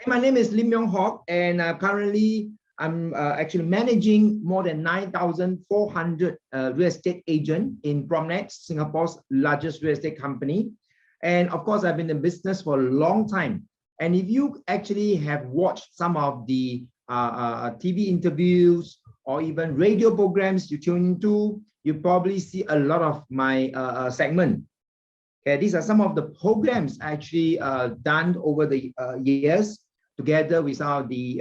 My name is Hock, and currently I'm actually managing more than 9,400 real estate agents in PropNex, Singapore's largest real estate company. And of course, I've been in business for a long time. And if you actually have watched some of the TV interviews or even radio programs you tune into, you probably see a lot of my segment. Okay, these are some of the programs actually done over the years together with some of the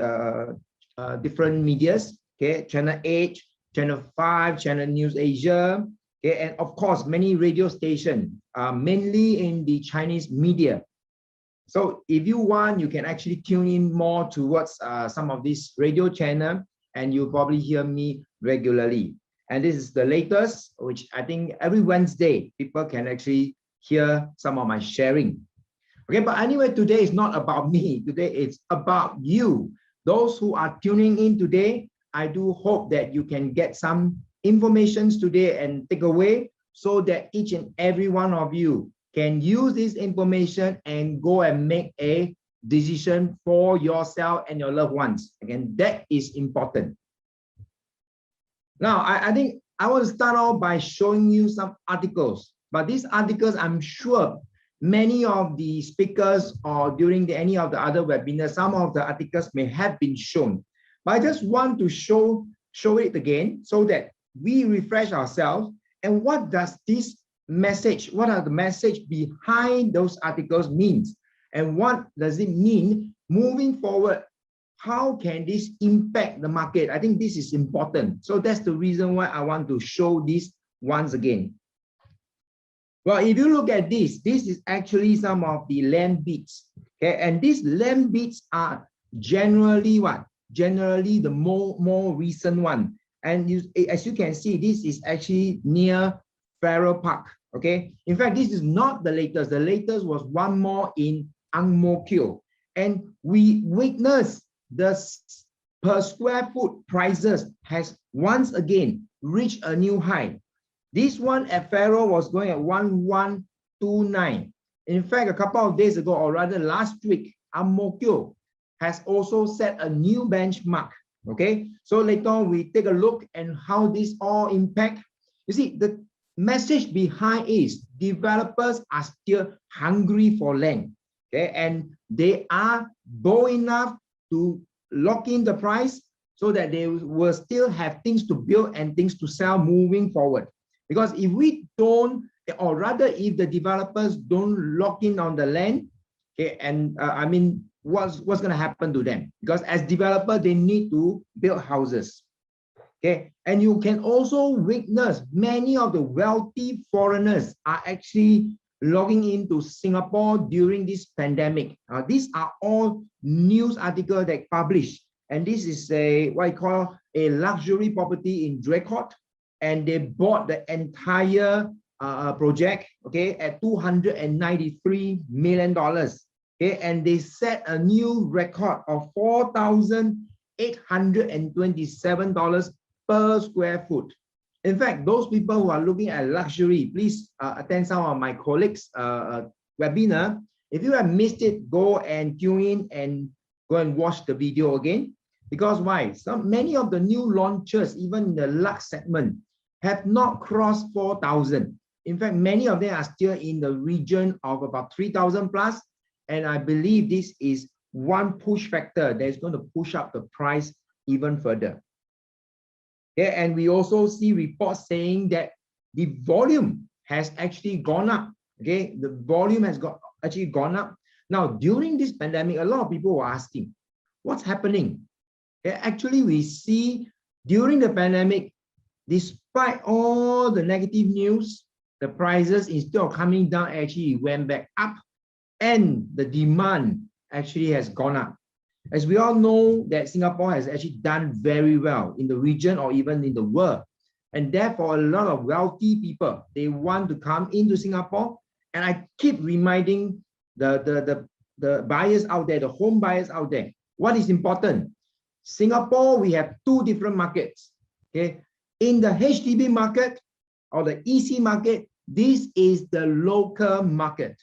different medias. Okay, Channel 8, Channel 5, Channel News Asia, okay, and of course many radio stations, mainly in the Chinese media. So if you want, you can actually tune in more towards some of these radio channel, and you'll probably hear me regularly. And this is the latest, which I think every Wednesday people can actually hear some of my sharing. Okay, but anyway, today is not about me. Today it's about you. Those who are tuning in today, I do hope that you can get some information today and take away so that each and every one of you can use this information and go and make a decision for yourself and your loved ones. Again, that is important. Now, I think I want to start off by showing you some articles. But these articles, I'm sure many of the speakers or during any of the other webinars, some of the articles may have been shown. But I just want to show it again so that we refresh ourselves. And what does this message, what are the message behind those articles means? And what does it mean moving forward? How can this impact the market? I think this is important. So that's the reason why I want to show this once again. Well, if you look at this is actually some of the land bids. Okay, and these land bids are generally what? Generally the more recent one. And as you can see, this is actually near Farrer Park. Okay, in fact, this is not the latest. The latest was one more in Ang Mo Kio, and we witnessed the per square foot prices has once again reached a new high. This one at Farrer was going at 1,129. In fact, a couple of days ago, or rather last week, Ang Mo Kio has also set a new benchmark. Okay, so later on we take a look at how this all impact. You see, the message behind is developers are still hungry for land. Okay, and they are bold enough to lock in the price so that they will still have things to build and things to sell moving forward. Because if we don't, or rather if the developers don't lock in on the land, okay, and I mean, what's going to happen to them? Because as developers, they need to build houses. Okay, and you can also witness many of the wealthy foreigners are actually logging into Singapore during this pandemic. These are all news articles that published, and this is what I call a luxury property in Draycott. And they bought the entire project, okay, at $293 million, okay, and they set a new record of $4,827 per square foot. In fact, those people who are looking at luxury, please attend some of my colleagues' webinar. If you have missed it, go and tune in and go and watch the video again. Because why? Many of the new launches, even in the lux segment, have not crossed 4,000. In fact, many of them are still in the region of about 3,000 plus. And I believe this is one push factor that is going to push up the price even further. Okay, and we also see reports saying that the volume has actually gone up. Okay, the volume has actually gone up. Now, during this pandemic, a lot of people were asking, what's happening? Okay, actually, we see during the pandemic, despite all the negative news, the prices, instead of coming down, actually went back up, and the demand actually has gone up. As we all know that Singapore has actually done very well in the region or even in the world. And therefore, a lot of wealthy people, they want to come into Singapore. And I keep reminding the buyers out there, the home buyers out there, what is important? Singapore, we have two different markets. Okay, in the HDB market or the EC market, this is the local market.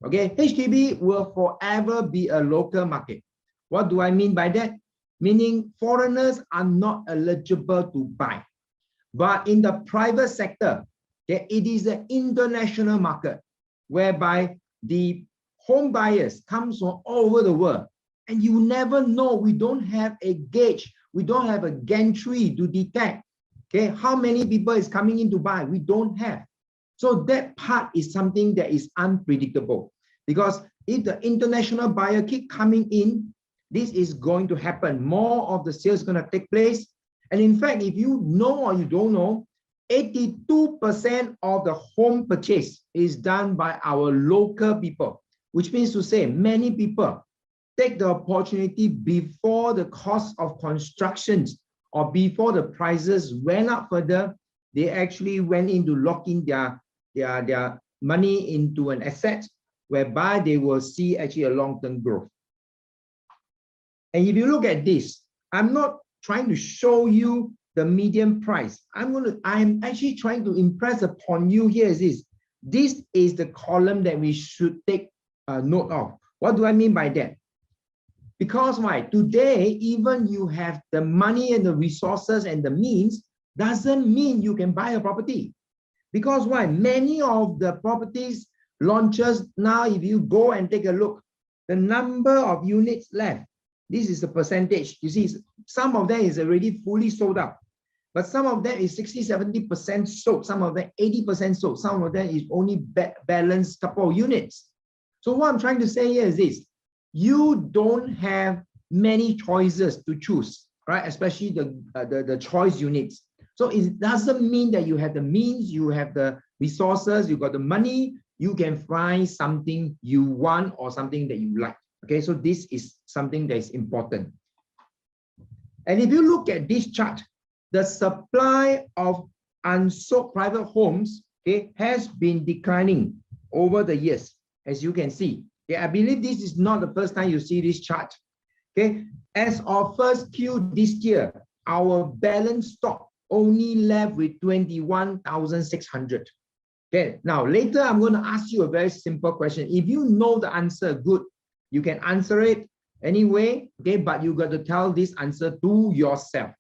Okay, HDB will forever be a local market. What do I mean by that? Meaning foreigners are not eligible to buy. But in the private sector, okay, it is an international market whereby the home buyers comes from all over the world. And you never know, we don't have a gauge, we don't have a gantry to detect, okay, how many people is coming in to buy. We don't have. So that part is something that is unpredictable, because if the international buyer keep coming in, this is going to happen. More of the sales is going to take place. And in fact, if you know or you don't know, 82% of the home purchase is done by our local people, which means to say many people take the opportunity before the cost of constructions or before the prices went up further. They actually went into locking their money into an asset whereby they will see actually a long-term growth. And if you look at this, I'm not trying to show you the median price. I'm actually trying to impress upon you here is this. This is the column that we should take note of. What do I mean by that? Because why? Today, even you have the money and the resources and the means, doesn't mean you can buy a property. Because why? Many of the properties launches now, if you go and take a look, the number of units left, this is the percentage. You see, some of them is already fully sold out, but some of them is 60–70% sold, some of them 80% sold, some of them is only balanced couple of units. So what I'm trying to say here is this: you don't have many choices to choose, right? Especially the choice units. So it doesn't mean that you have the means, you have the resources, you got the money, you can find something you want or something that you like. Okay, so this is something that is important. And if you look at this chart, the supply of unsold private homes, okay, has been declining over the years, as you can see. Okay, I believe this is not the first time you see this chart. Okay, as of first Q this year, our balance stock only left with 21,600. Okay, now later I'm going to ask you a very simple question. If you know the answer, good, you can answer it anyway, okay, but you got to tell this answer to yourself.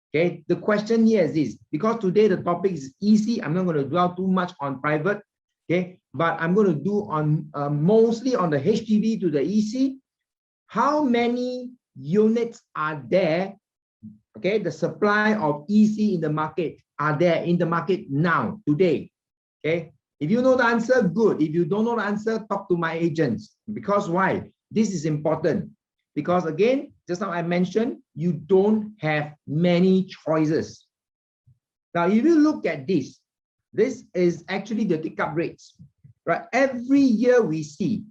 Okay, the question here is this, because today the topic is easy, I'm not going to dwell too much on private, okay, but I'm going to do on mostly on the HDB to the EC. How many units are there? Okay, the supply of EC in the market are there in the market now, today. Okay, if you know the answer, good. If you don't know the answer, talk to my agents. Because why? This is important. Because again, just now I mentioned, you don't have many choices. Now, if you look at this, this is actually the take-up rates, right? Every year we see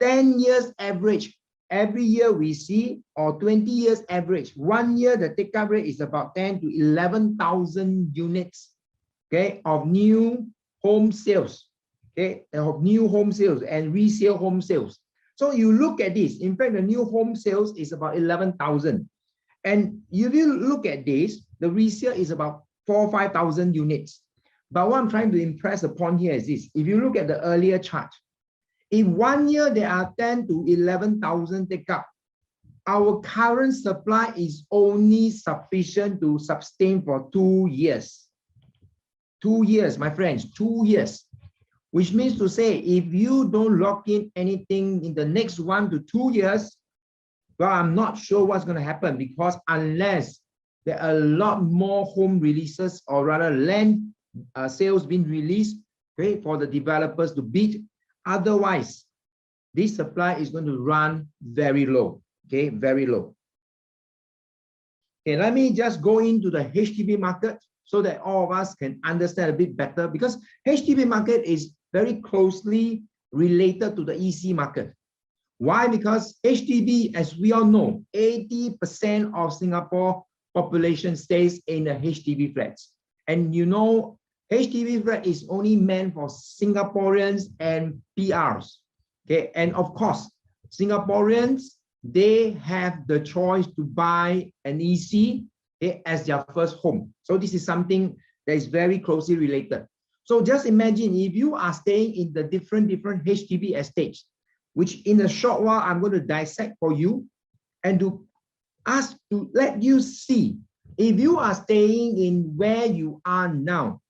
10 years average. Every year we see, or 20 years average. 1 year, the take-up rate is about 10 to 11,000 units, okay, of new home sales, okay, of new home sales and resale home sales. So you look at this, in fact, the new home sales is about 11,000. And if you look at this, the resale is about 4,000 or 5,000 units. But what I'm trying to impress upon here is this. If you look at the earlier chart, in 1 year, there are 10 to 11,000 take-up. Our current supply is only sufficient to sustain for 2 years. 2 years, my friends, 2 years. Which means to say, if you don't lock in anything in the next 1 to 2 years, well, I'm not sure what's going to happen, because unless there are a lot more home releases, or rather land sales being released, okay, for the developers to bid, otherwise, this supply is going to run very low, okay, very low. Okay, let me just go into the HDB market so that all of us can understand a bit better, because HDB market is very closely related to the EC market. Why? Because HDB, as we all know, 80% of Singapore population stays in the HDB flats. And you know, HDB flat is only meant for Singaporeans and PRs. Okay, and of course, Singaporeans, they have the choice to buy an EC, okay, as their first home. So this is something that is very closely related. So just imagine if you are staying in the different HDB estates, which in a short while I'm going to dissect for you. and to ask to let you see if you are staying in where you are now,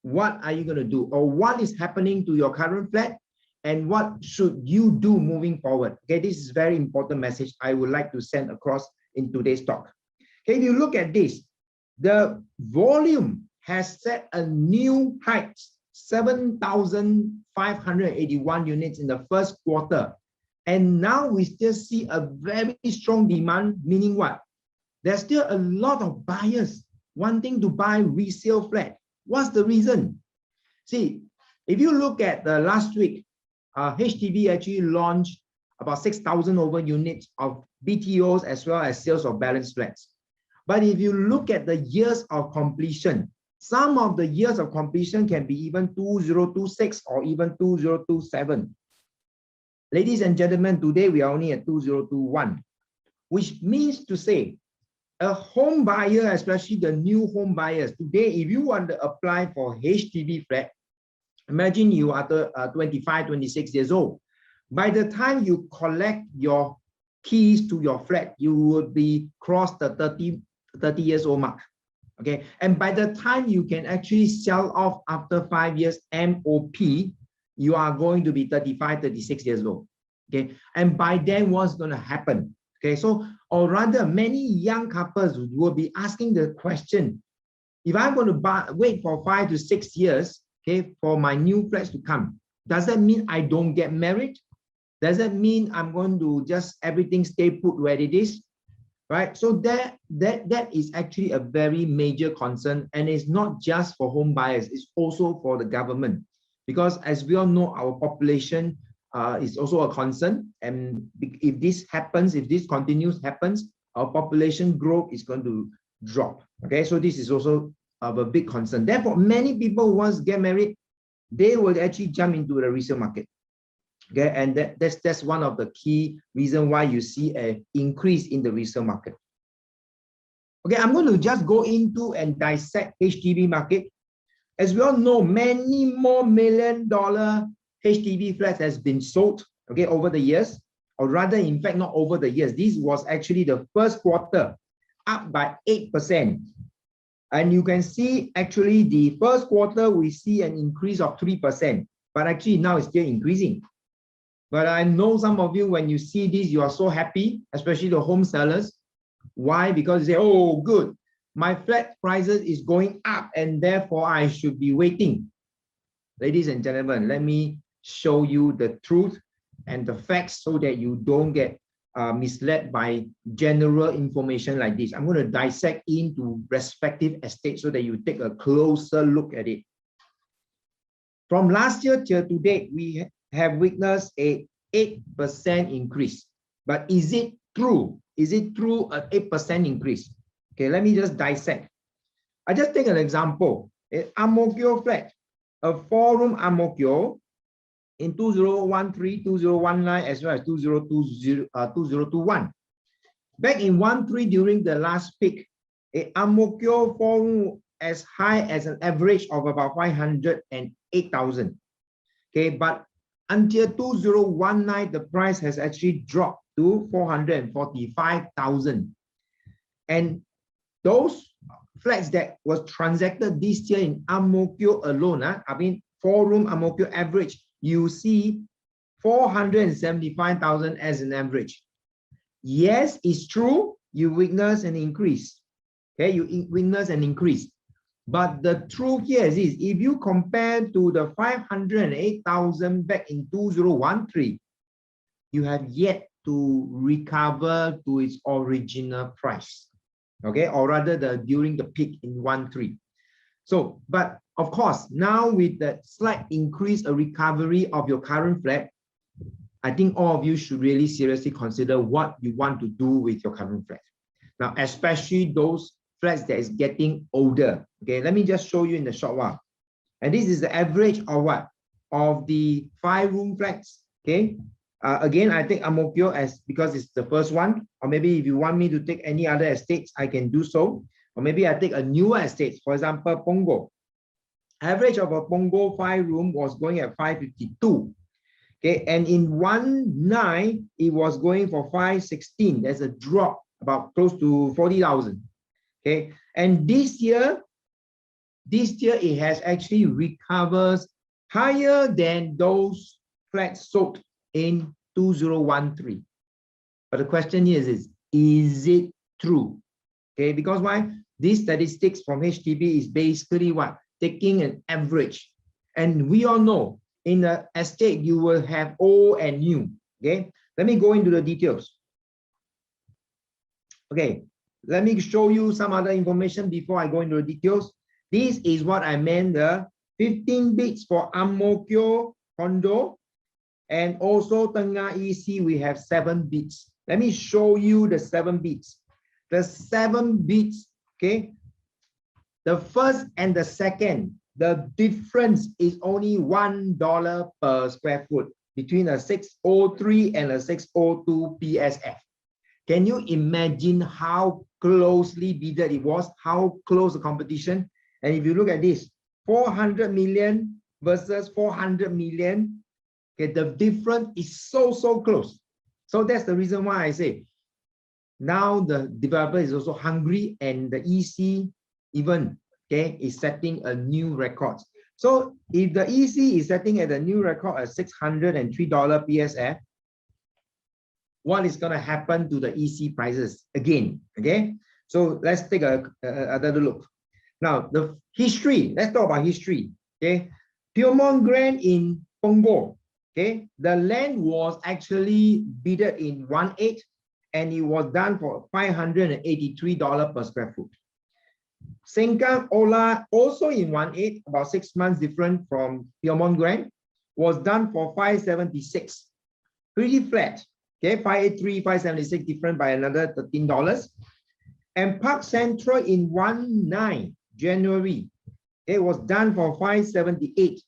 what are you going to do, or what is happening to your current flat, and what should you do moving forward? Okay, this is very important message I would like to send across in today's talk. Okay, if you look at this, the volume has set a new height, 7,581 units in the first quarter. And now we still see a very strong demand, meaning what? There's still a lot of buyers wanting to buy resale flat. What's the reason? See, if you look at the last week, HDB actually launched about 6,000 over units of BTOs as well as sales of balance flats. But if you look at the years of completion, some of the years of completion can be even 2026 or even 2027. Ladies and gentlemen, today we are only at 2021, which means to say a home buyer, especially the new home buyers, today, if you want to apply for HDB flat, imagine you are 25, 26 years old. By the time you collect your keys to your flat, you would be crossed the 30 years old mark. Okay, and by the time you can actually sell off after 5 years MOP, you are going to be 35, 36 years old. Okay, and by then what's going to happen? Okay, so or rather many young couples will be asking the question, if I'm going to wait for 5 to 6 years, okay, for my new flats to come, does that mean I don't get married? Does that mean I'm going to just everything stay put where it is? Right? So that is actually a very major concern, and it's not just for home buyers, it's also for the government, because as we all know, our population is also a concern, and if this happens, if this continues happens, our population growth is going to drop. Okay, so this is also of a big concern. Therefore, many people once get married, they will actually jump into the resale market. Okay, and that's one of the key reasons why you see an increase in the resale market. Okay, I'm going to just go into and dissect HDB market. As we all know, many more $1 million HDB flats has been sold, okay, over the years, or rather, in fact, not over the years. This was actually the first quarter, up by 8%. And you can see actually the first quarter, we see an increase of 3%, but actually now it's still increasing. But I know some of you, when you see this, you are so happy, especially the home sellers. Why? Because you say, oh, good, my flat prices is going up and therefore I should be waiting. Ladies and gentlemen, let me show you the truth and the facts so that you don't get misled by general information like this. I'm going to dissect into respective estates so that you take a closer look at it. From last year till to date, we have witnessed a 8% increase. But is it true? Is it true an 8% increase? Okay, let me just dissect. I just take an example. An Amokyo flat, a 4-room Amokyo in 2013, 2019, as well as 2021. Back in 13 during the last peak, a Amokyo 4-room as high as an average of about 508,000. Okay, but until 2019, the price has actually dropped to 445,000. And those flats that was transacted this year in Amokyo alone, I mean 4-room Amokyo average, you see 475,000 as an average. Yes, it's true, you witness an increase. Okay, you witness an increase. But the truth here is this, if you compare to the 508,000 back in 2013, you have yet to recover to its original price. Okay, or rather during the peak in 13. So, but of course, now with the slight increase, a recovery of your current flat, I think all of you should really seriously consider what you want to do with your current flat. Now, especially those flats that is getting older. Okay, let me just show you in a short while. And this is the average of what? Of the 5-room flats. Okay. Again, I take Amokyo as because it's the first one, or maybe if you want me to take any other estates, I can do so. Or maybe I take a newer estate, for example, Pongo. Average of a Pongo 5-room was going at 552. Okay, and in 19 it was going for 516. There's a drop about close to 40,000. Okay, and this year it has actually recovers higher than those flats sold in 2013. But the question here is it true? Okay, because why? These statistics from HDB is basically what? Taking an average. And we all know in the estate, you will have old and new. Okay, let me go into the details. Okay, let me show you some other information before I go into the details. This is what I meant, the 15 bids for Ang Mo Kio condo, and also Tengah EC, we have 7 bids. Let me show you the 7 bids. The 7 bids, okay, the first and the second, the difference is only $1 per square foot between a 603 and a 602 PSF. Can you imagine how closely bidded it was, how close the competition? And if you look at this, 400 million versus 400 million, okay, the difference is so close. So that's the reason why I say now the developer is also hungry, and the EC even, okay, is setting a new record. So if the EC is setting at a new record at $603 PSF, what is going to happen to the EC prices again? Okay, so let's take another look. Now the history, let's talk about history. Okay, Piedmont Grand in Punggol. Okay, the land was actually bidded in 18, and it was done for $583 per square foot. Sengkang Ola, also in 18, about 6 months different from Piedmont Grand, was done for 576. Pretty flat. Okay, 583, 576, different by another $13. And Park Central in 19 January, it was done for 578.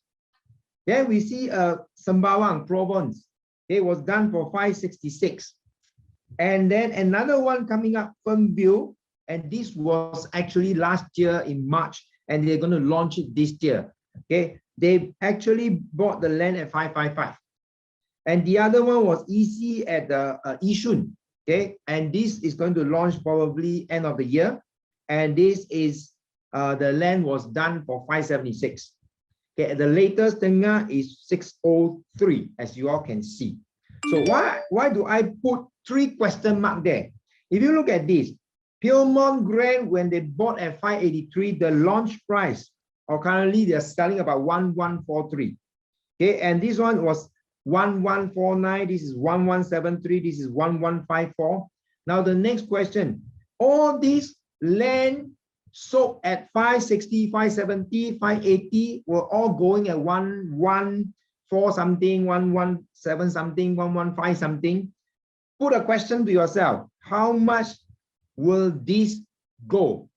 Then we see Sembawang Provence, it was done for 566. And then another one coming up, Fernville, and this was actually last year in March, and they're going to launch it this year. Okay, they actually bought the land at 555. And the other one was EC at the Yishun. Okay, and this is going to launch probably end of the year. And this is the land was done for 576. Okay, the latest Tengah is 603, as you all can see. So why do I put 3 question mark there? If you look at this, Piedmont Grand, when they bought at 583, the launch price, or currently they're selling about 1143. Okay, and this one was 1149, this is 1173, this is 1154. Now the next question, all these land sold at 560, 570, 580 were all going at 114 something, 117 something, 115 something. Put a question to yourself, how much will this go?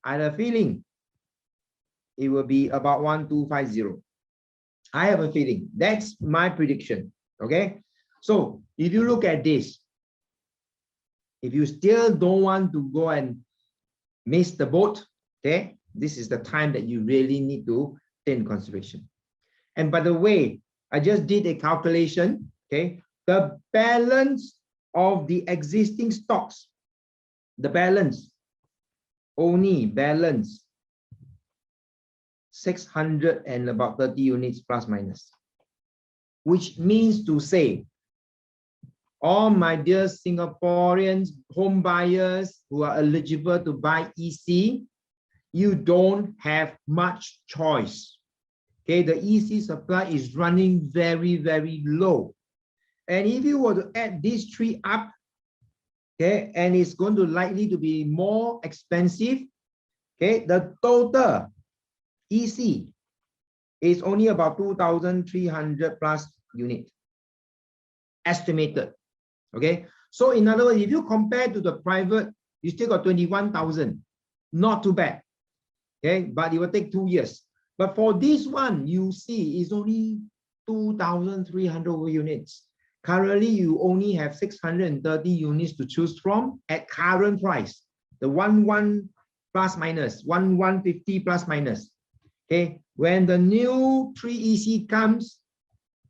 I have a feeling it will be about 1250. I have a feeling. That's my prediction. Okay. So if you look at this, if you still don't want to go and miss the boat, okay, this is the time that you really need to take into consideration. And by the way, I just did a calculation. Okay, the balance of the existing stocks, the balance, only balance 600 and about 30 units plus minus, which means to say, all my dear Singaporeans, home buyers who are eligible to buy EC, you don't have much choice. Okay, the EC supply is running very low. And if you were to add these 3 up, okay, and it's going to likely to be more expensive, okay, the total EC is only about 2,300 plus unit estimated. Okay, so in other words, if you compare to the private, you still got 21,000, not too bad. Okay, but it will take 2 years. But for this one, you see, is only 2,300 units. Currently, you only have 630 units to choose from at current price. The 11 plus minus, 1150 plus minus. Okay, when the new 3EC comes,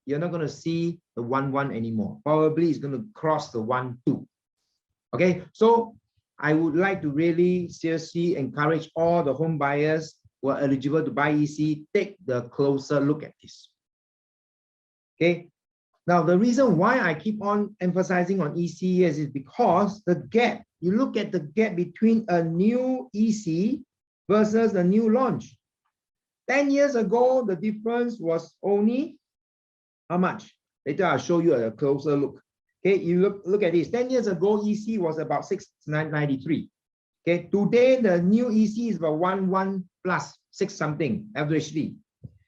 you're not going to see the 1-1 anymore. Probably it's going to cross the 1-2. Okay, so I would like to really seriously encourage all the home buyers who are eligible to buy EC, take the closer look at this. Okay, now the reason why I keep on emphasizing on EC is because the gap, you look at the gap between a new EC versus a new launch. 10 years ago, the difference was only how much? Later I'll show you a closer look. Okay, you look at this. 10 years ago, EC was about 693. Okay, today the new EC is about 1 plus 6 something averagely.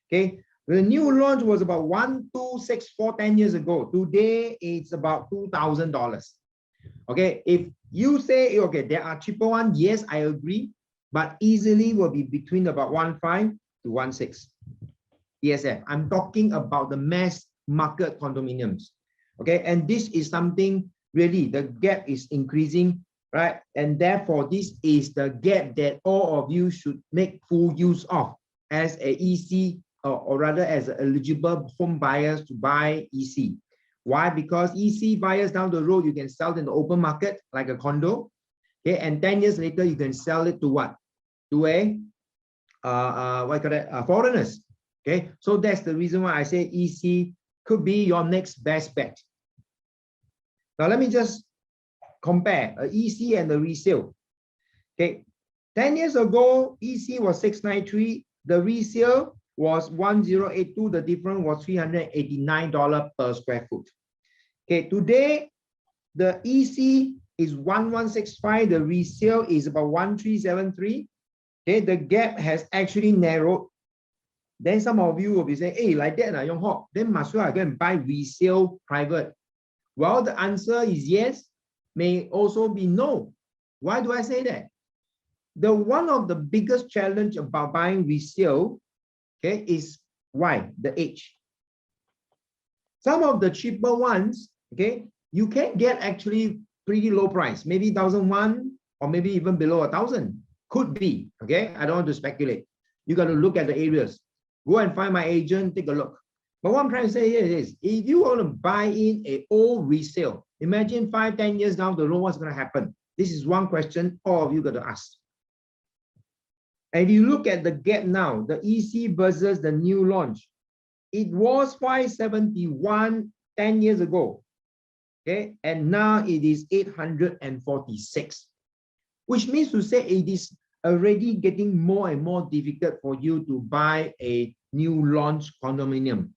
Okay, the new launch was about 1264 10 years ago. Today it's about $2,000. Okay, if you say okay, there are cheaper ones, yes, I agree, but easily will be between about 1.5 to 1.6 ESF. I'm talking about the mass market condominiums. Okay, and this is something really, the gap is increasing, right? And therefore, this is the gap that all of you should make full use of as a EC, or rather as eligible home buyers to buy EC. Why? Because EC buyers down the road, you can sell it in the open market like a condo. Okay, and 10 years later, you can sell it to what? To a what you call that? Foreigners. Okay, so that's the reason why I say EC could be your next best bet. Now let me just compare a EC and the resale. Okay, 10 years ago, EC was 693. The resale was 1082. The difference was $389 per square foot. Okay, today the EC is 1165. The resale is about 1373. Okay, the gap has actually narrowed. Then some of you will be saying, hey, like that, Yong Hock, then must well I go and buy resale private? Well, the answer is yes, may also be no. Why do I say that? The one of the biggest challenge about buying resale, okay, is why? The age. Some of the cheaper ones, okay, you can get actually pretty low price, maybe 1,001 or maybe even below 1,000. Could be, okay? I don't want to speculate. You got to look at the areas. Go and find my agent, take a look. But what I'm trying to say here is, if you want to buy in an old resale, imagine 5-10 years down the road, what's going to happen? This is one question all of you got to ask. And you look at the gap now, the EC versus the new launch. It was 571 10 years ago, okay? And now it is 846, which means to say it is already getting more and more difficult for you to buy a new launch condominium,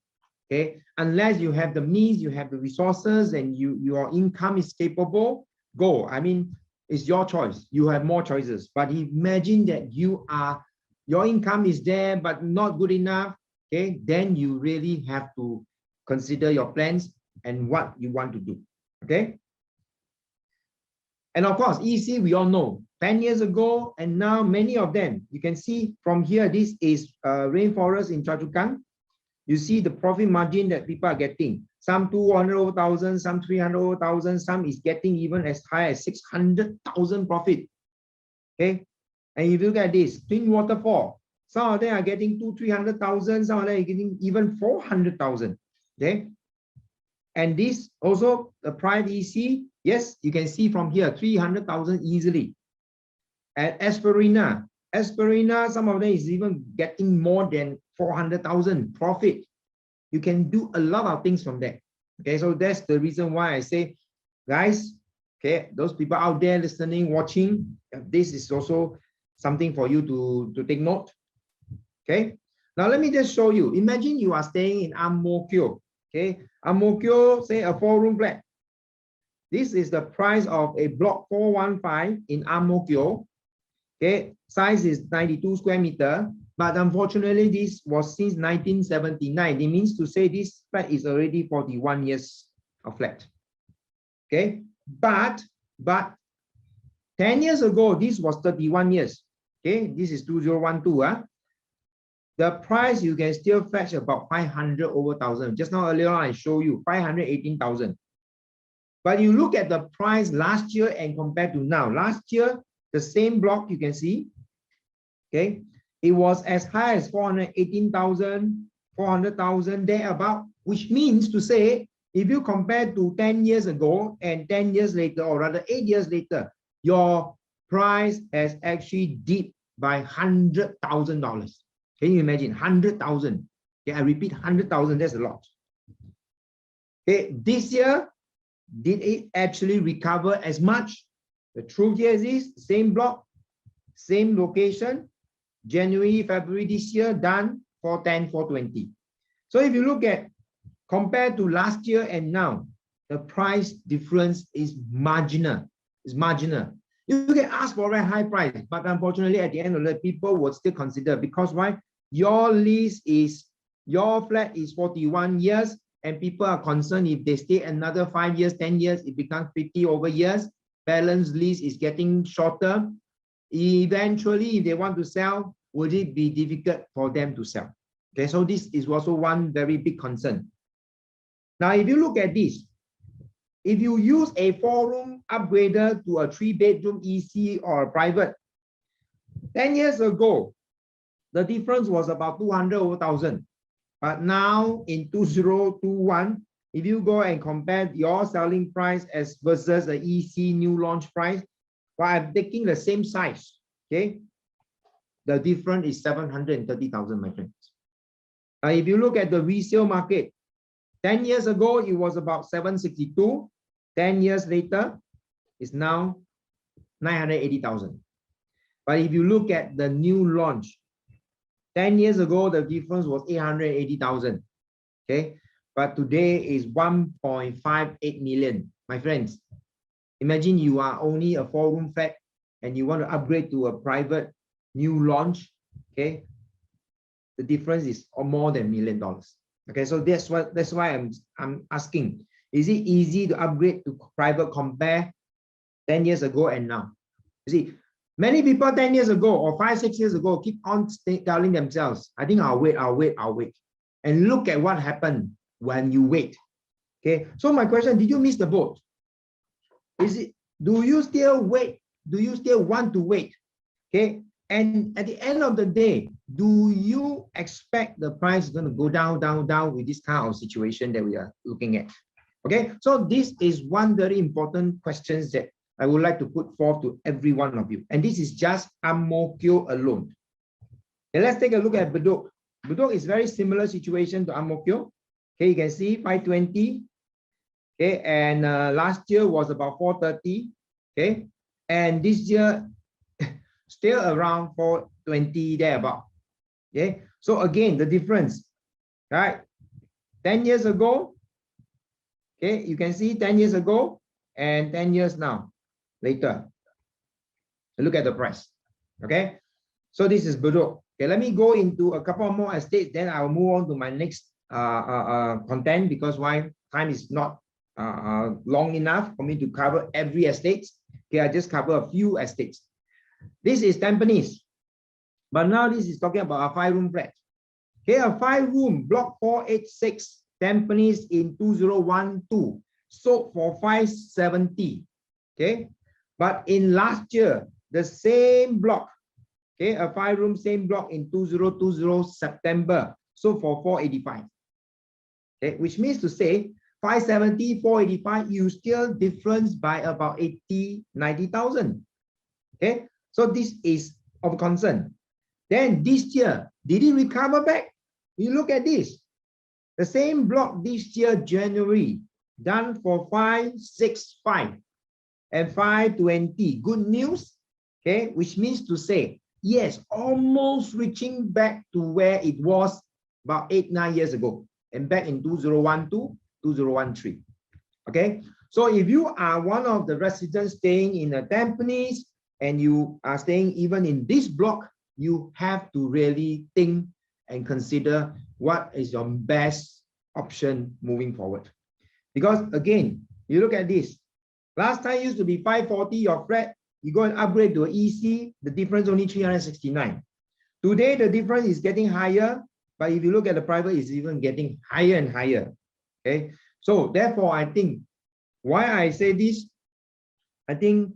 okay? Unless you have the means, you have the resources, and your income is capable, go. I mean, it's your choice. You have more choices. But imagine that your income is there, but not good enough, okay? Then you really have to consider your plans and what you want to do, okay? And of course, EC, we all know, 10 years ago, and now many of them, you can see from here, this is rainforest in Choa Chu Kang. You see the profit margin that people are getting. Some 200,000, some 300,000, some is getting even as high as 600,000 profit. Okay, and if you look at this, Twin Waterfall, some of them are getting 200,000-300,000, some of them are getting even 400,000. Okay, and this also the private EC, yes, you can see from here 300,000 easily. At Esperina, some of them is even getting more than 400,000 profit. You can do a lot of things from there. Okay, so that's the reason why I say, guys, okay, those people out there listening, watching, this is also something for you to take note. Okay, now let me just show you. Imagine you are staying in Ang Mo Kio. Okay, Ang Mo Kio, say a 4-room flat. This is the price of a block 415 in Ang Mo Kio. Okay, size is 92 square meter, but unfortunately this was since 1979. It means to say this flat is already 41 years of flat. Okay, but 10 years ago this was 31 years. Okay, this is 2012. The price you can still fetch about 500 over thousand. Just now earlier on I show you 518,000. But you look at the price last year and compared to now. Last year, the same block you can see, okay, it was as high as 418,000, 400,000 there about. which means to say, if you compare to 10 years ago and 10 years later, or rather 8 years later, your price has actually dipped by $100,000. Can you imagine? 100,000. Okay, I repeat, 100,000, that's a lot. Okay, this year, did it actually recover as much? The truth here is same block, same location, January, February this year, done 410, 420. So if you look at, compared to last year and now, the price difference is marginal. It's marginal. You can ask for a high price, but unfortunately, at the end of the day, people will still consider, because why? Your lease is, your flat is 41 years, and people are concerned if they stay another 5 years, 10 years, it becomes 50 over years. Balance lease is getting shorter. Eventually, if they want to sell, would it be difficult for them to sell? Okay, so this is also one very big concern. Now, if you look at this, if you use a 4-room upgrader to a 3-bedroom EC or a private, 10 years ago, the difference was about 200 over 1,000. But now in 2021, if you go and compare your selling price as versus the EC new launch price, well, I'm taking the same size, okay? The difference is 730,000, my friends. If you look at the resale market, 10 years ago, it was about 762. 10 years later, it's now 980,000. But if you look at the new launch, 10 years ago, the difference was 880,000. Okay, but today is 1.58 million. My friends, imagine you are only a 4-room flat and you want to upgrade to a private new launch. Okay, the difference is more than $1 million. Okay, so that's why I'm asking, is it easy to upgrade to private compare 10 years ago and now? You see, many people 10 years ago or 5, 6 years ago keep on telling themselves, I think I'll wait. And look at what happened when you wait. Okay, so my question, did you miss the boat? Do you still wait? Do you still want to wait? Okay, and at the end of the day, do you expect the price is going to go down with this kind of situation that we are looking at? Okay, so this is one very important question that I would like to put forth to every one of you. And this is just Ang Mo Kio alone. And let's take a look at Bedok. Bedok is very similar situation to Ang Mo Kio. Okay, you can see 520. Okay, and last year was about 430. Okay, and this year still around 420 thereabout. Okay, so again, the difference, right? 10 years ago, okay, you can see 10 years ago and 10 years now. Later, look at the price. Okay, so this is Bedok. Okay, let me go into a couple more estates, then I'll move on to my next content, because why? Time is not long enough for me to cover every estate. Okay, I just cover a few estates. This is Tampines, but now this is talking about a 5-room flat. Okay, a 5-room block 486 Tampines in 2012 sold for 570. Okay, but in last year, the same block, okay, a 5-room same block in 2020 September sold for 485. Okay, which means to say 570, 485, you still difference by about 80, 90,000. Okay, so this is of concern. Then this year, did it recover back? You look at this. The same block this year, January, done for 565 and 520. Good news, okay, which means to say, yes, almost reaching back to where it was about 8, 9 years ago, and back in 2012, 2013. Okay, so if you are one of the residents staying in a Tampines and you are staying even in this block, you have to really think and consider what is your best option moving forward. Because again, you look at this. Last time used to be 540 your flat, you go and upgrade to an EC, the difference only 369. Today, the difference is getting higher, but if you look at the private, it's even getting higher and higher. Okay, so therefore, I think why I say this, I think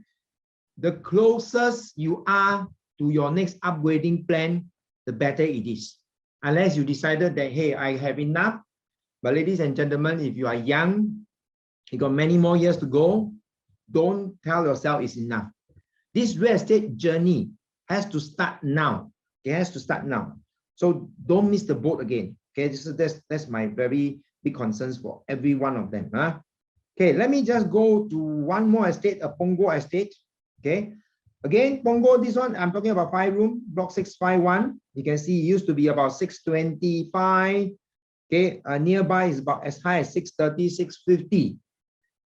the closest you are to your next upgrading plan, the better it is. Unless you decided that, hey, I have enough, But ladies and gentlemen, if you are young, you got many more years to go, don't tell yourself it's enough. This real estate journey has to start now. It has to start now. So don't miss the boat again. Okay, that's my very big concerns for every one of them. Huh? Okay, let me just go to one more estate, a Punggol estate. Okay, again, Punggol, this one, I'm talking about 5-room, block 651. You can see it used to be about 625. Okay, nearby is about as high as 630, 650.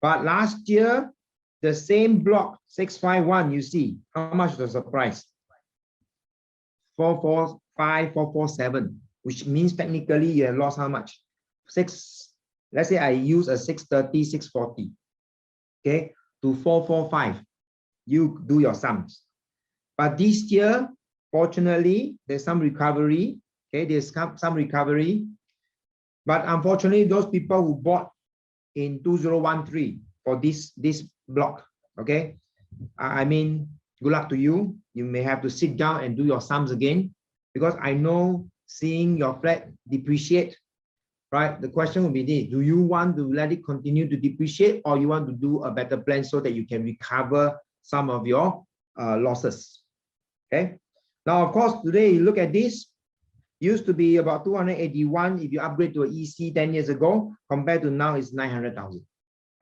But last year, the same block, 651, you see, how much was the price? 445, 447, which means technically you have lost how much? Let's say I use a 630, 640, okay, to 445. You do your sums. But this year, fortunately, there's some recovery. Okay, there's some recovery. But unfortunately, those people who bought in 2013 for this block, okay, I mean, good luck to you. You may have to sit down and do your sums again, because I know seeing your flat depreciate, right? The question will be this: do you want to let it continue to depreciate, or you want to do a better plan so that you can recover some of your losses? Okay. Now, of course, today you look at this. Used to be about 281 if you upgrade to an EC 10 years ago, compared to now it's 900,000.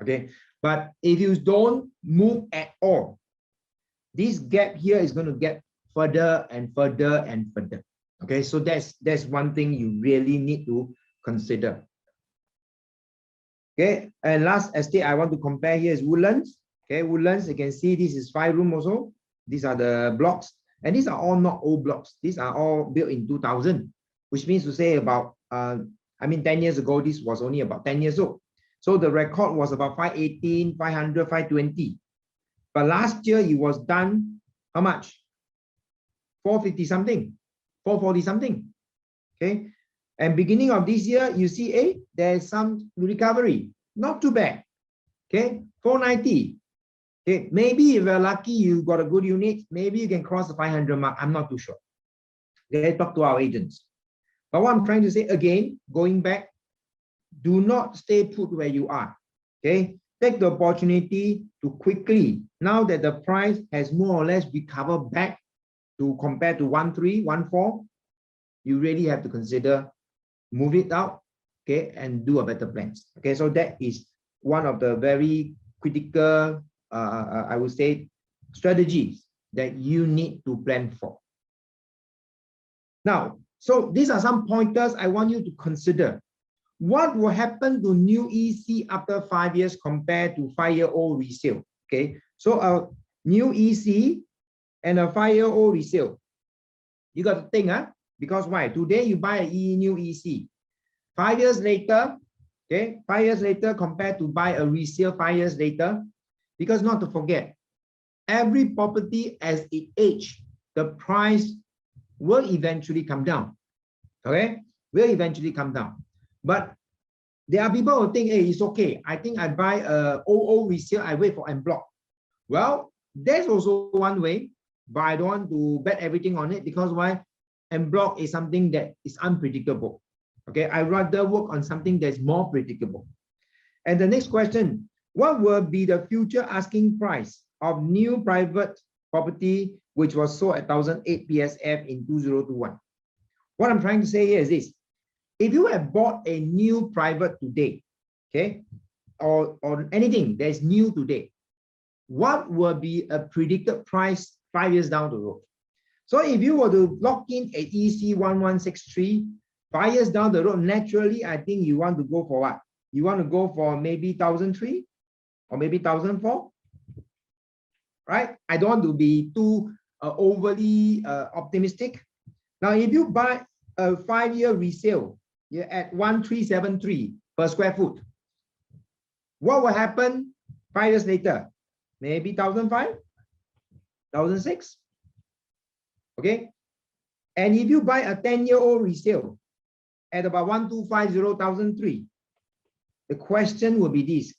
Okay, but if you don't move at all, this gap here is going to get further and further and further. Okay, so that's one thing you really need to consider. Okay, and last estate I want to compare here is Woodlands. Okay, Woodlands, you can see this is 5-room also. These are the blocks. And these are all not old blocks. These are all built in 2000, which means to say about, 10 years ago, this was only about 10 years old. So the record was about 518, 500, 520. But last year, it was done, how much? 450 something, 440 something. Okay. And beginning of this year, you see, there's some recovery. Not too bad. Okay. 490. Okay, maybe if you're lucky, you got a good unit, maybe you can cross the 500 mark. I'm not too sure. Okay, talk to our agents. But what I'm trying to say again, going back, do not stay put where you are. Okay, take the opportunity to quickly, now that the price has more or less recovered back to compare to 13, 14, you really have to consider move it out, okay, and do a better plans. Okay, so that is one of the very critical I would say strategies that you need to plan for. Now, so these are some pointers I want you to consider. What will happen to new EC after 5 years compared to 5-year-old resale? Okay, so a new EC and a 5-year-old resale. You got to think, because why? Today you buy a new EC. 5 years later, okay, 5 years later compared to buy a resale 5 years later. Because not to forget, every property as it ages, the price will eventually come down. Okay, will eventually come down. But there are people who think, hey, it's okay. I think I buy a old resale, I wait for en bloc. Well, there's also one way, but I don't want to bet everything on it, because why? En bloc is something that is unpredictable. Okay, I rather work on something that's more predictable. And the next question, what will be the future asking price of new private property which was sold at 1008 PSF in 2021? What I'm trying to say here is this: if you have bought a new private today, okay, or anything that is new today, what will be a predicted price 5 years down the road? So if you were to lock in a EC 1163 5 years down the road, naturally, I think you want to go for what? You want to go for maybe 1003 or maybe 1004, right? I don't want to be too overly optimistic. Now, if you buy a 5-year resale, you're at 1373 per square foot. What will happen 5 years later? Maybe 1005, 1006. Okay. And if you buy a 10-year-old resale at about 1250, 1003, the question will be this: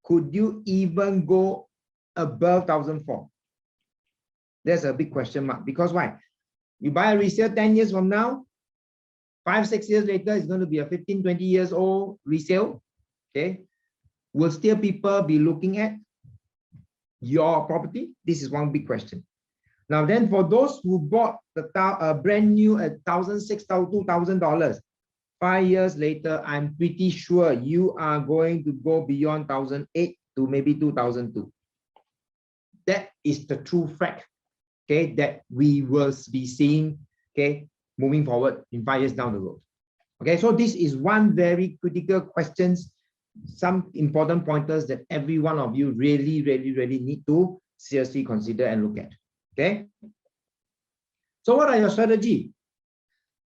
could you even go above 1004? There's a big question mark, because why? You buy a resale 10 years from now, 5-6 years later, it's going to be a 15-20 years old resale. Okay, will still people be looking at your property? This is one big question. Now then, for those who bought the brand new at $1,600, $2,000, 5 years later, I'm pretty sure you are going to go beyond 1,008 to maybe 2,002. That is the true fact, okay, that we will be seeing, okay, moving forward in 5 years down the road. Okay, so this is one very critical questions, some important pointers that every one of you really need to seriously consider and look at. Okay, so what are your strategy?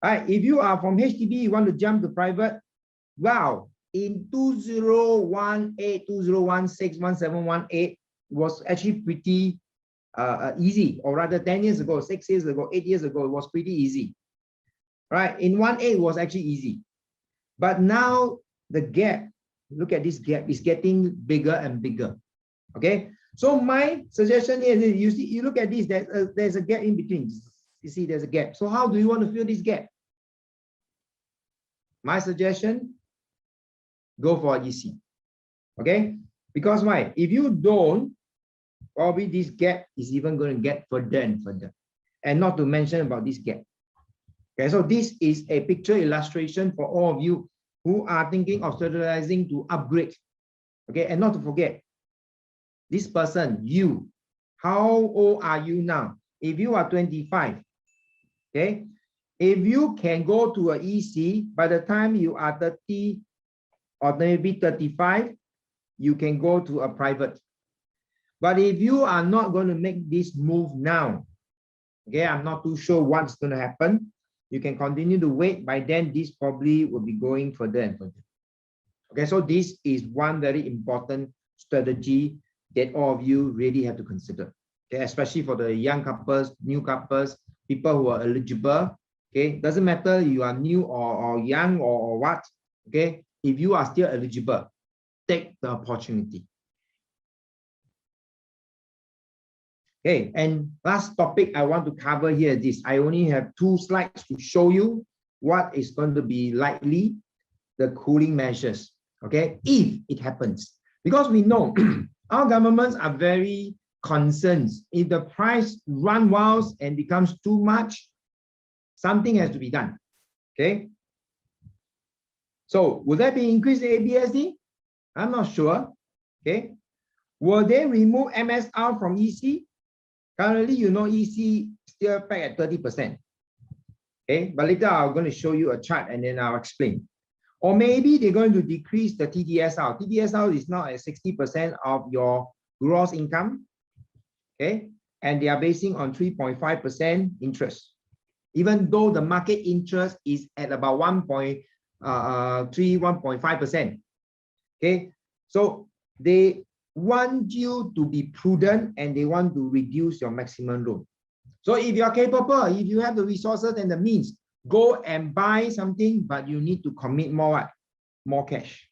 All right, if you are from HDB, you want to jump to private, wow, in 2018, 2016, 1718 was actually pretty easy, or rather 10 years ago, 6 years ago, 8 years ago, it was pretty easy. Right, in 18 was actually easy, but now the gap, look at this gap, is getting bigger and bigger. Okay, so my suggestion is, you see, you look at this, there's a gap in between. You see, there's a gap. So how do you want to fill this gap? My suggestion, go for EC. Okay, because why? If you don't, probably this gap is even going to get further and further, and not to mention about this gap. Okay, so this is a picture illustration for all of you who are thinking of strategizing to upgrade. Okay, and not to forget, this person, you, how old are you now? If you are 25, okay, if you can go to an EC, by the time you are 30 or maybe 35, you can go to a private. But if you are not going to make this move now, okay, I'm not too sure what's going to happen. You can continue to wait. By then, this probably will be going further and further. Okay, so this is one very important strategy that all of you really have to consider. Okay, especially for the young couples, new couples, people who are eligible. Okay, doesn't matter you are new or young or what. Okay, if you are still eligible, take the opportunity. Okay, and last topic I want to cover here is this. I only have 2 slides to show you what is going to be likely the cooling measures, okay, if it happens. Because we know our governments are very concerned. If the price runs wild and becomes too much, something has to be done, okay? So will there be increase in ABSD? I'm not sure, okay? Will they remove MSR from EC? Currently, you know, EC still back at 30%. Okay, but later I'm going to show you a chart and then I'll explain. Or maybe they're going to decrease the TDSR. TDSR is now at 60% of your gross income. Okay, and they are basing on 3.5% interest. Even though the market interest is at about 1.3, 1.5%. Okay, so they want you to be prudent and they want to reduce your maximum loan. So if you are capable, if you have the resources and the means, go and buy something, but you need to commit more, more cash.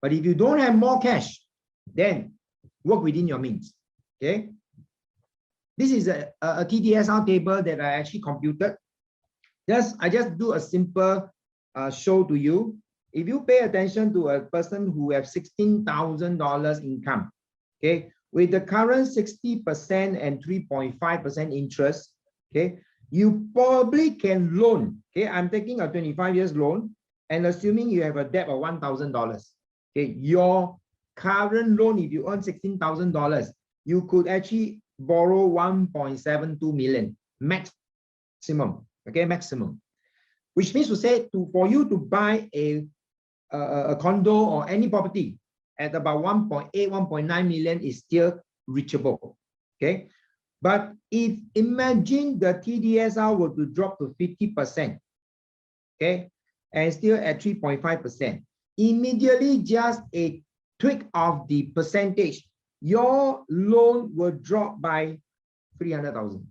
But if you don't have more cash, then work within your means. Okay. This is a TDSR table that I actually computed. I just do a simple show to you. If you pay attention to a person who have $16,000 income, okay, with the current 60% and 3.5% interest, okay, you probably can loan. Okay, I'm taking a 25 years loan and assuming you have a debt of $1,000. Okay, your current loan, if you earn $16,000, you could actually borrow 1.72 million maximum. Okay, maximum, which means to say for you to buy a condo or any property at about 1.8, 1.9 million is still reachable. Okay, but if imagine the TDSR were to drop to 50%, okay, and still at 3.5%, immediately just a tweak of the percentage, your loan will drop by 300,000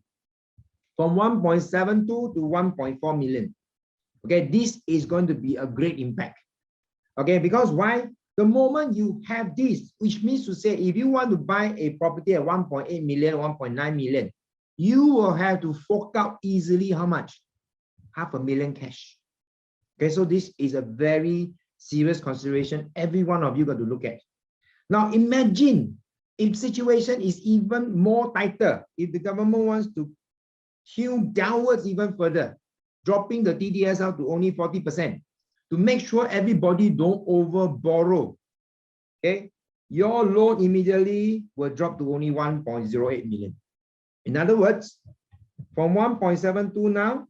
from 1.72 to 1.4 million. Okay, this is going to be a great impact. Okay, because why? The moment you have this, which means to say, if you want to buy a property at 1.8 million, 1.9 million, you will have to fork out easily how much? 500,000 cash. Okay, so this is a very serious consideration every one of you got to look at. Now imagine if situation is even more tighter, if the government wants to hew downwards even further, dropping the TDS out to only 40%, to make sure everybody don't over borrow. Okay, your loan immediately will drop to only 1.08 million. In other words, from 1.72 now,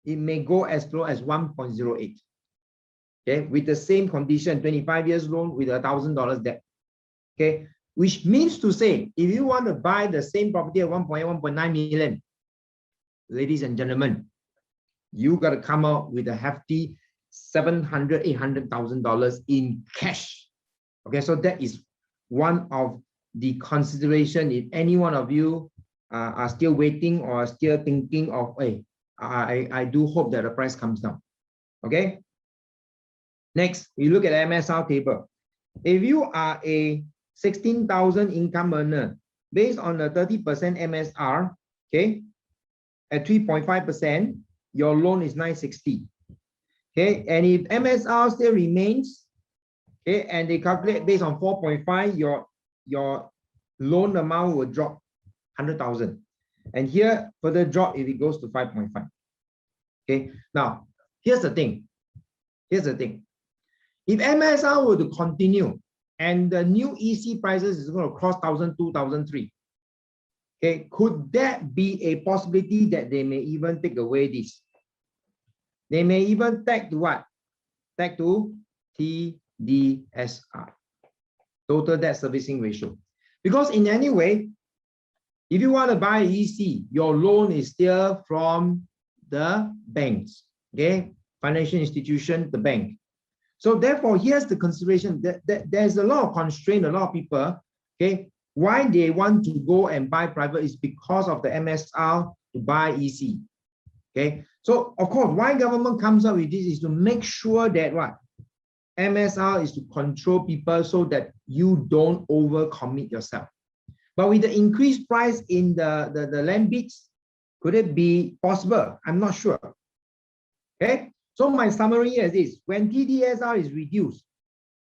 it may go as low as 1.08. Okay, with the same condition, 25 years loan with $1,000 debt. Okay, which means to say, if you want to buy the same property at 1.9 million, ladies and gentlemen, you got to come out with a hefty $700,000, $800,000 in cash. Okay, so that is one of the consideration. If any one of you are still waiting or still thinking of, hey, I do hope that the price comes down. Okay. Next, we look at MSR table. If you are a 16,000 income earner, based on the 30% MSR, okay, at 3.5%, your loan is 960. Okay, and if MSR still remains, okay, and they calculate based on 4.5, your loan amount will drop 100,000. And here further drop if it goes to 5.5. Okay, now here's the thing. Here's the thing. If MSR were to continue and the new EC prices is going to cross 1,000, 2,000, 3,000, okay, could that be a possibility that they may even take away this? They may even tag to what? Tag to TDSR, total debt servicing ratio. Because in any way, if you want to buy EC, your loan is still from the banks, okay? Financial institution, the bank. So therefore, here's the consideration that there's a lot of constraint, a lot of people, okay? Why they want to go and buy private is because of the MSR to buy EC, okay? So of course, why government comes up with this is to make sure that what? MSR is to control people so that you don't overcommit yourself. But with the increased price in the land bids, could it be possible? I'm not sure. Okay, so my summary is this: when TDSR is reduced,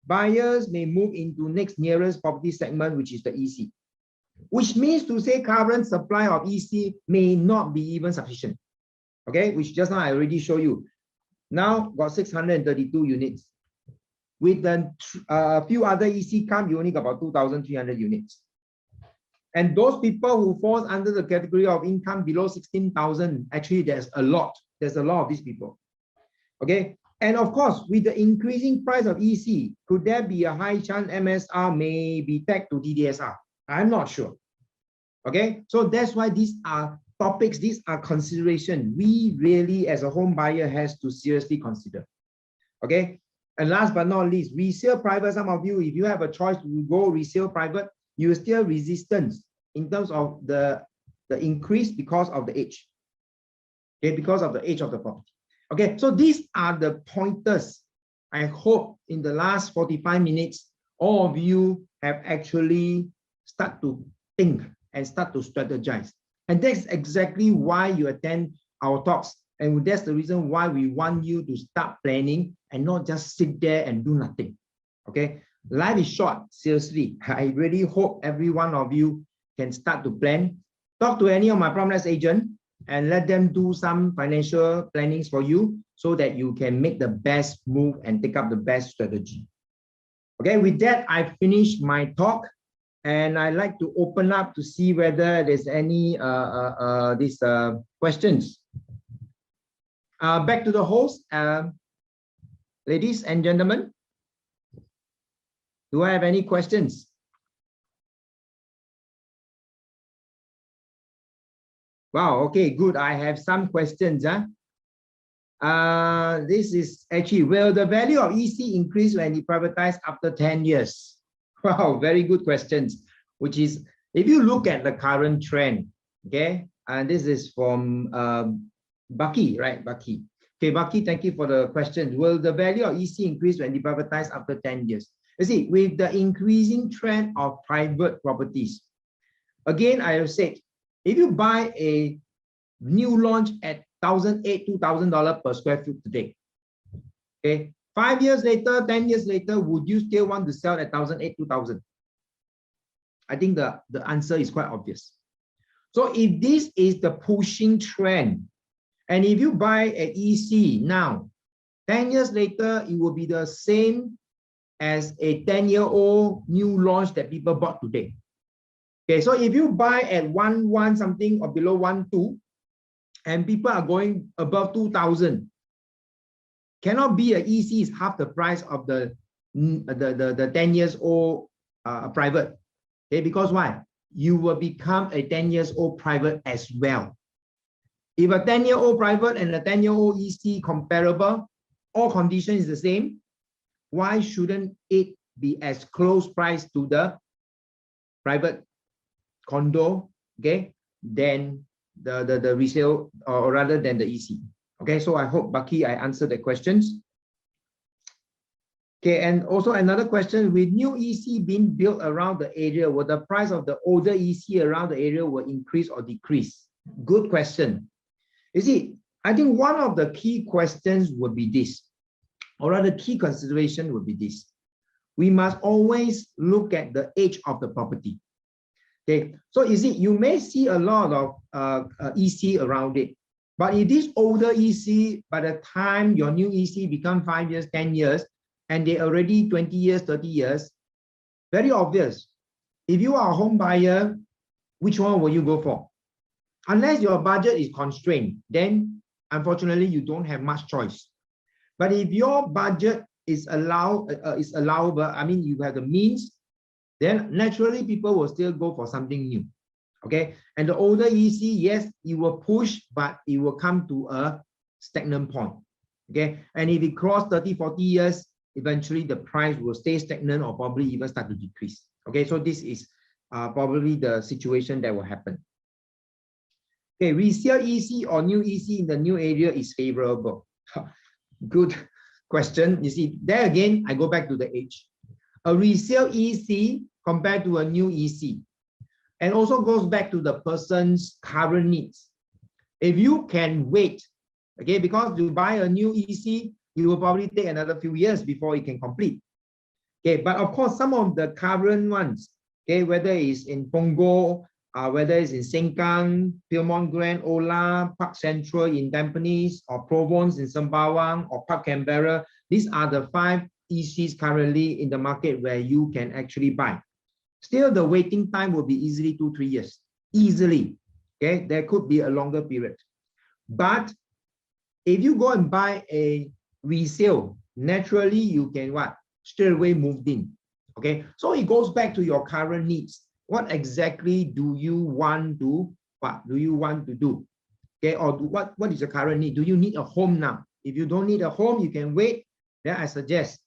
buyers may move into next nearest property segment, which is the EC, which means to say current supply of EC may not be even sufficient. Okay, which just now I already show you. Now got 632 units. With the few other EC come, you only got about 2,300 units. And those people who falls under the category of income below 16,000, actually there's a lot. There's a lot of these people. Okay. And of course, with the increasing price of EC, could there be a high chance MSR may be tagged to TDSR? I'm not sure. Okay. So that's why these are topics, these are consideration we really as a home buyer has to seriously consider. Okay. And last but not least, resale private. Some of you, if you have a choice to go resale private, you still resistance in terms of the increase because of the age. Okay, because of the age of the property. Okay, so these are the pointers. I hope in the last 45 minutes, all of you have actually start to think and start to strategize. And that's exactly why you attend our talks. And that's the reason why we want you to start planning and not just sit there and do nothing. Okay. Life is short, seriously. I really hope every one of you can start to plan. Talk to any of my PropNex agent and let them do some financial plannings for you so that you can make the best move and take up the best strategy. Okay, with that, I finished my talk and I'd like to open up to see whether there's any questions. Back to the host, ladies and gentlemen. Do I have any questions? Wow, okay, good. I have some questions. This is actually, will the value of EC increase when it privatized after 10 years? Wow, very good questions. Which is, if you look at the current trend, okay, and this is from Bucky, right? Bucky. Okay, Bucky, thank you for the question. Will the value of EC increase when it privatized after 10 years? You see, with the increasing trend of private properties, again, I have said, if you buy a new launch at $1,800, $2,000 per square foot today. Okay, 5 years later, 10 years later, would you still want to sell at $1,800, $2,000? I think the answer is quite obvious. So if this is the pushing trend, and if you buy an EC now, 10 years later, it will be the same as a 10-year-old new launch that people bought today. Okay, so if you buy at 1.1 something or below 1.2, and people are going above 2,000, cannot be an EC is half the price of the 10 years old private. Okay, because why? You will become a 10 years old private as well. If a 10-year-old private and a 10-year-old EC comparable, all conditions is the same, why shouldn't it be as close price to the private condo, okay, than the resale, or rather than the EC? Okay, so I hope, Baki, I answered the questions. Okay, and also another question, with new EC being built around the area, will the price of the older EC around the area will increase or decrease? Good question. You see, I think one of the key questions would be this, or rather key consideration would be this. We must always look at the age of the property. Okay, so you see, you may see a lot of EC around it, but if this older EC, by the time your new EC become 5 years, 10 years, and they already 20 years, 30 years, very obvious. If you are a home buyer, which one will you go for? Unless your budget is constrained, then unfortunately you don't have much choice. But if your budget is allowable, I mean you have the means, then naturally people will still go for something new. Okay, and the older EC, yes, it will push, but it will come to a stagnant point. Okay, and if it cross 30, 40 years, eventually the price will stay stagnant or probably even start to decrease. Okay, so this is probably the situation that will happen. Okay, resale EC or new EC in the new area is favorable. Good question. You see, there again, I go back to the age. A resale EC compared to a new EC, and also goes back to the person's current needs. If you can wait, okay, because to buy a new EC, it will probably take another few years before it can complete. Okay, but of course, some of the current ones, okay, whether it's in Punggol, whether it's in Sengkang, Pyrmont Grand, Ola, Park Central in Tampines, or Provence in Sembawang, or Park Canberra, these are the 5 ECs currently in the market where you can actually buy. Still, the waiting time will be easily 2-3 years. Easily. Okay, there could be a longer period. But if you go and buy a resale, naturally you can what? Straight away moved in. Okay, so it goes back to your current needs. What exactly do you want to, what do you want to do? Okay, or what is your current need? Do you need a home now? If you don't need a home, you can wait. Then I suggest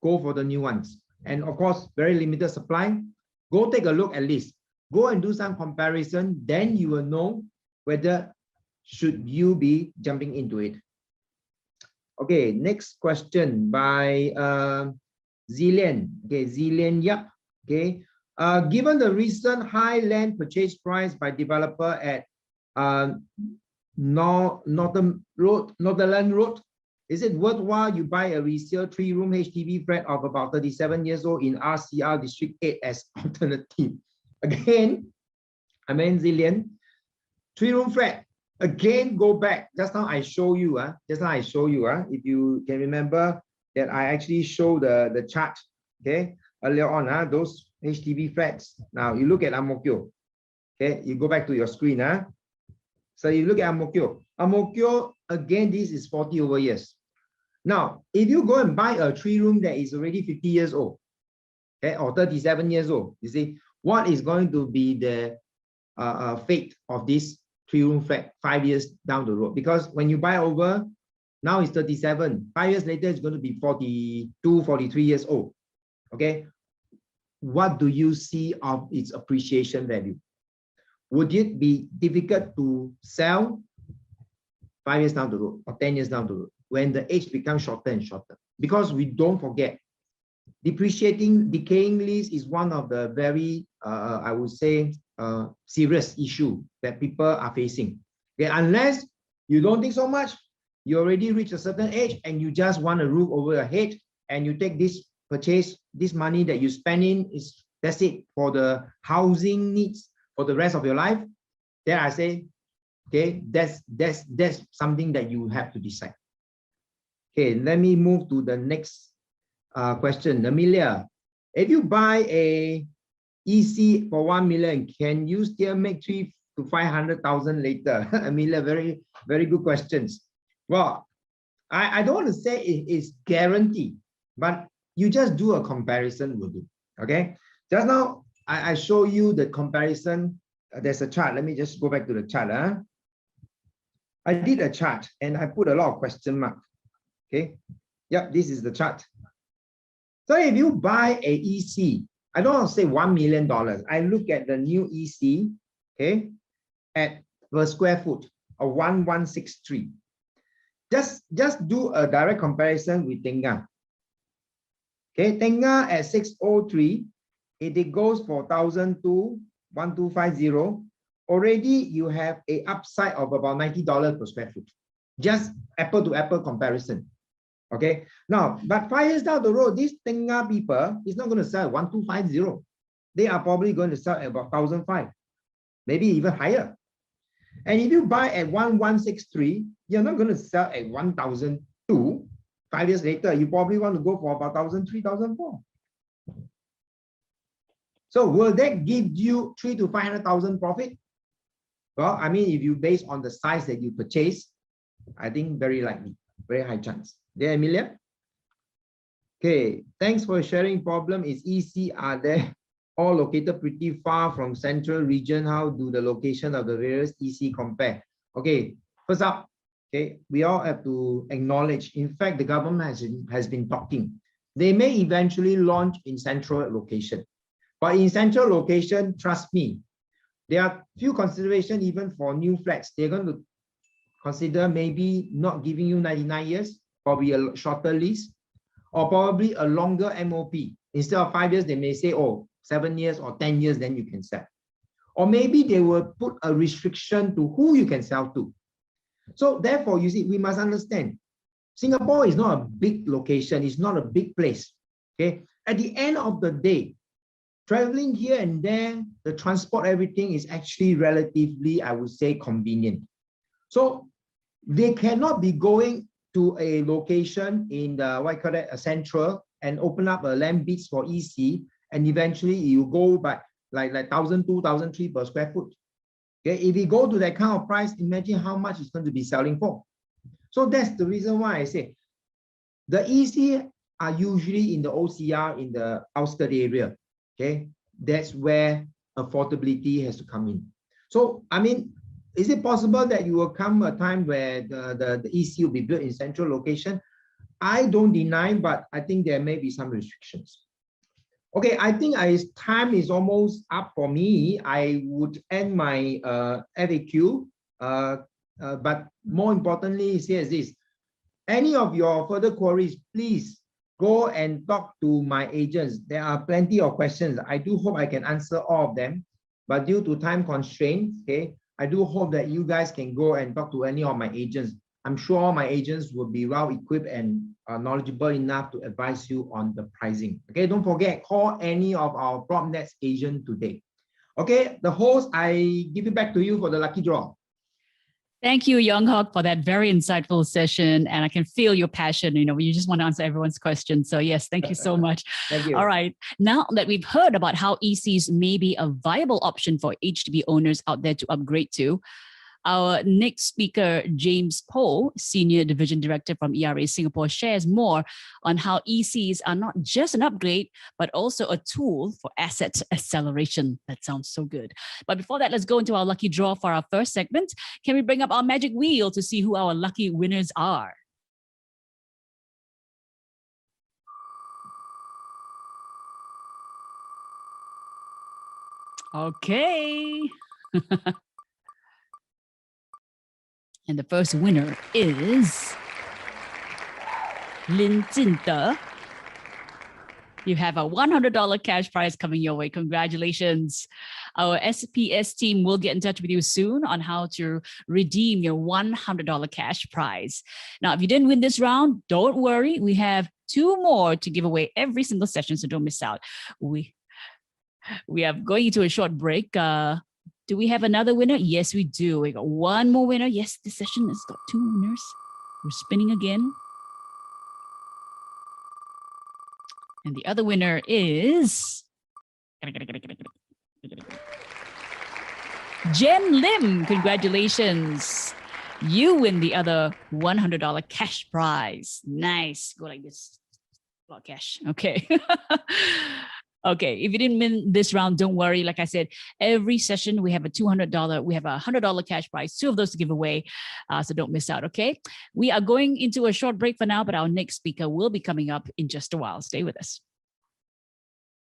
go for the new ones. And of course, very limited supply. Go take a look at least. Go and do some comparison. Then you will know whether should you be jumping into it. Okay, next question by Zillian. Okay, Zillian, yep. Okay. Given the recent high land purchase price by developer at Northern Road, is it worthwhile you buy a resale 3-room HDB flat of about 37 years old in RCR District 8 as alternative? Again, I mean, Zillian, 3-room flat. Again, go back. Just now I show you. If you can remember that I actually show the chart. Okay, earlier on, those HDB flats. Now you look at Ang Mo Kio. Okay, you go back to your screen. So you look at Ang Mo Kio. Ang Mo Kio, again, this is 40 over years. Now, if you go and buy a 3-room that is already 50 years old, okay, or 37 years old, you see, what is going to be the fate of this 3-room flat 5 years down the road? Because when you buy over, now it's 37. 5 years later, it's going to be 42, 43 years old. Okay. What do you see of its appreciation value? Would it be difficult to sell 5 years down the road or 10 years down the road when the age becomes shorter and shorter? Because we don't forget, decaying lease is one of the very, I would say, serious issue that people are facing. Okay, unless You don't think so much, you already reach a certain age and you just want a roof over your head, and you take this purchase, this money that you spend in, that's it for the housing needs for the rest of your life. Then I say, okay, that's something that you have to decide. Okay, let me move to the next question. Amelia, if you buy a EC for 1 million, can you still make 300,000 to 500,000 later? Amelia, very, very good questions. Well, I don't want to say it is guaranteed, but you just do a comparison will do. Okay. Just now, I show you the comparison. There's a chart. Let me just go back to the chart. I did a chart and I put a lot of question mark. Okay. Yep, this is the chart. So if you buy a EC, I don't want to say $1 million. I look at the new EC, okay, at per square foot of 1163. Just do a direct comparison with Tengah. Okay, Tengah at 603, it goes for 1,000 to 1250. Already you have a upside of about $90 per square foot. Just apple to apple comparison. Okay, now, but 5 years down the road, these Tengah people is not going to sell 1250. They are probably going to sell at about 1,005, maybe even higher. And if you buy at 1163, you're not going to sell at 1,002. 5 years later, you probably want to go for about 1,003, 1,004. So will that give you 300,000 to 500,000 profit? Well, I mean, if you base on the size that you purchase, I think very likely, very high chance. There, Amelia? Okay, thanks for sharing. Problem is EC, are they all located pretty far from central region? How do the location of the various EC compare? Okay, first up, okay, we all have to acknowledge, in fact, the government has been talking. They may eventually launch in central location. But in central location, trust me, there are few considerations even for new flats. They're going to consider maybe not giving you 99 years, probably a shorter lease, or probably a longer MOP. Instead of 5 years, they may say, oh, 7 years or 10 years, then you can sell. Or maybe they will put a restriction to who you can sell to. So therefore, you see, we must understand, Singapore is not a big location. It's not a big place. Okay. At the end of the day, traveling here and there, the transport, everything is actually relatively, I would say, convenient. So they cannot be going to a location in the, what I call it, a central, and open up a land bids for EC, and eventually you go by like 1,000, 2,000, 3 per square foot. Okay, if you go to that kind of price, imagine how much it's going to be selling for. So that's the reason why I say the EC are usually in the OCR, in the outskirt area. Okay, that's where affordability has to come in. So I mean, is it possible that you will come a time where the EC will be built in central location? I don't deny, but I think there may be some restrictions. Okay, I think time is almost up for me. I would end my FAQ, but more importantly, here's this. Any of your further queries, please go and talk to my agents. There are plenty of questions. I do hope I can answer all of them, but due to time constraints, okay, I do hope that you guys can go and talk to any of my agents. I'm sure my agents will be well equipped and knowledgeable enough to advise you on the pricing. Okay, don't forget, call any of our PropNex agent today. Okay, the host, I give it back to you for the lucky draw. Thank you, Yong Hock, for that very insightful session. And I can feel your passion. You just want to answer everyone's questions. So yes, thank you so much. Thank you. All right. Now that we've heard about how ECs may be a viable option for HDB owners out there to upgrade to, our next speaker, James Poe, Senior Division Director from ERA Singapore, shares more on how ECs are not just an upgrade, but also a tool for asset acceleration. That sounds so good. But before that, let's go into our lucky draw for our first segment. Can we bring up our magic wheel to see who our lucky winners are? Okay. And the first winner is Lin Jinde. You have a $100 cash prize coming your way. Congratulations. Our SPS team will get in touch with you soon on how to redeem your $100 cash prize. Now, if you didn't win this round, don't worry. We have 2 more to give away every single session, so don't miss out. We are going into a short break. Do we have another winner? Yes, we do. We got 1 more winner. Yes, this session has got 2 winners. We're spinning again. And the other winner is Jen Lim. Congratulations. You win the other $100 cash prize. Nice. Go like this. A lot of cash. Okay. Okay, if you didn't win this round, don't worry. Like I said, every session we have a $200, we have a $100 cash prize, 2 of those to give away. So don't miss out, okay? We are going into a short break for now, but our next speaker will be coming up in just a while. Stay with us.